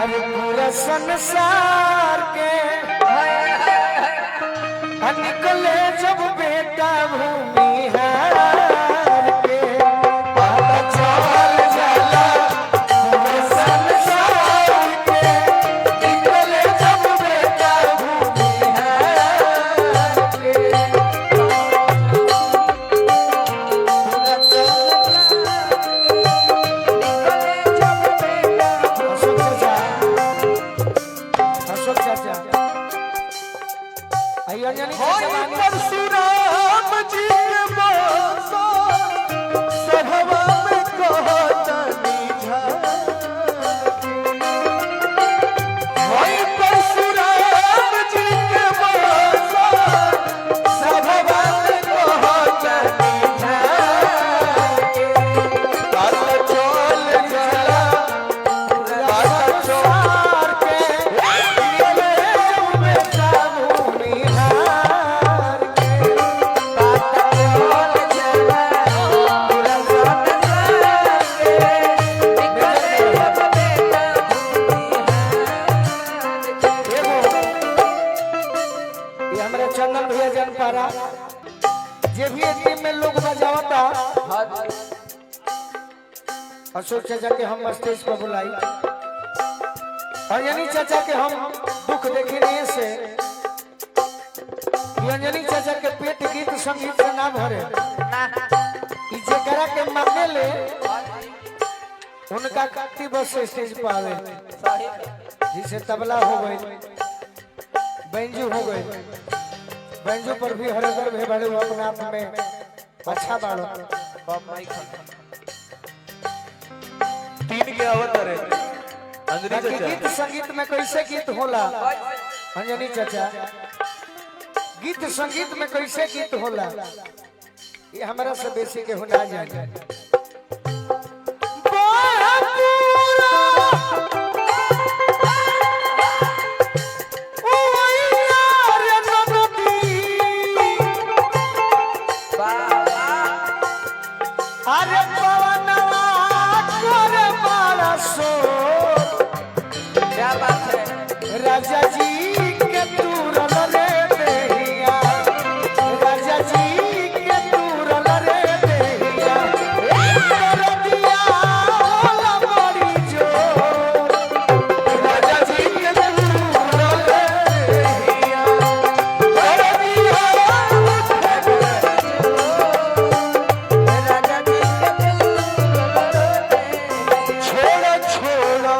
अरे पूरा संसार के निकले जब बेटा भूमि हार के पता चल जाला पूरा संसार के निकले जब बेटा भूमि हार के पूरा अशोक चाचा परशुराम जी के बरसा सभवा में कहतनी भाई परशुराम जी के बरसा सभवा में कहतनी बात चल जाला बात चोर के निकले जब बेटा भूमि हार के बात चल जाला पूरा संसार के निकले जब बेटा भूमि ये हमारे चंदन भैया जनपारा जे भी टीम में लोग बजावता अशोक चाचा के हम स्टेज पर बुलाई अंजनी चाचा के हम दुख देखने से अंजनी चाचा के पेट गीत संगीत से ना भरे ई जकरा के माने ले उनका काटी बस स्टेज पर आवे जिसे तबला हो गई बैंजू हो गई बैंजू पर भी हरेकर भी बड़े अपने आप में अच्छा बाड़ो तीन के अवतार है अंजनी चाचा गीत संगीत में कैसे गीत होला अंजनी चाचा गीत संगीत में कैसे गीत होला ये हमारा से बेसी के होना जाने अरे पवनवा करे बड़ा सो क्या बात है राजा जी के तूरल रे देहिया राजा जी के तूरल रे देहिया कर दिया होला बड़ी जोर राजा जी के तूरल रे देहिया कर दिया राजा जी के छोड़ा छोड़ा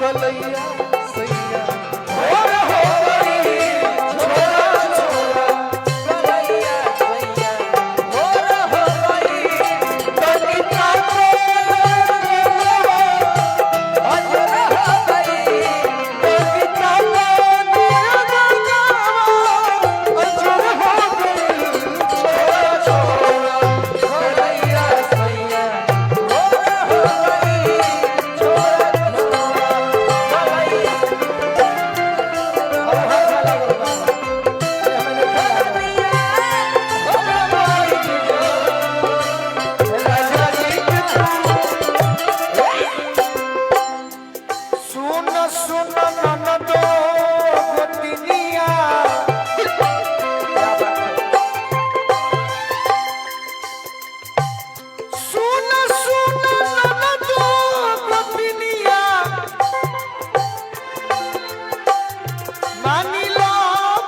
कलैया सैया और हो गई छोड़ा छोड़ा कलैया सैया और हो गई कविता को अजर हो गई कविता को अजर हो गई छोड़ा छोड़ा कलैया सैया और हो गई छोड़ा सुन सुन ननदो गोतिनिया सुन सुन ननदो गोतिनिया मानी लो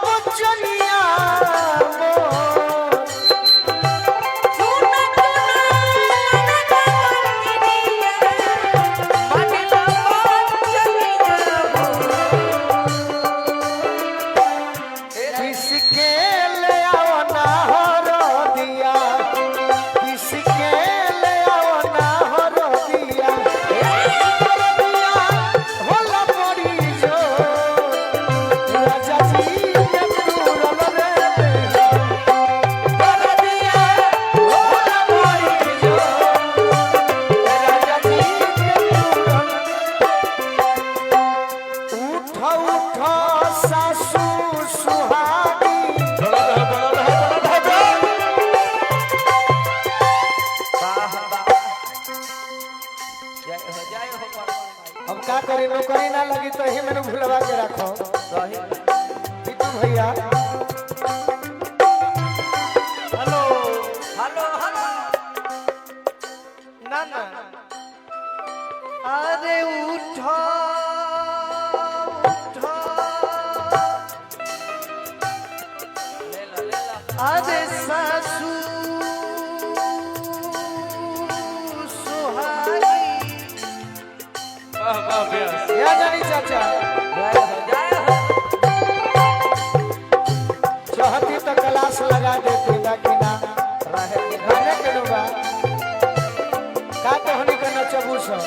बचनिया किसके ले आओ ना हरो दिया किसके ले आओ ना हरो दिया होला बड़ी जो राजा जी के तूरल रे कर दिया होला बड़ी जो राजा जी के तूरल उठ उठ सासू सुहागी जय हो अब का करी नौकरी ना लगी तो ही मैंने भुलवा के रखो सही पीटू भैया हेलो हेलो हेलो ना ना अरे उठो उठो ले ला अरे सासू सुहागी वाह वाह व्यास या जानी चाचा जय हो चाहती तो क्लास लगा देती बाकी ना रहे रहने के नुबा का कहनी के नचबू सब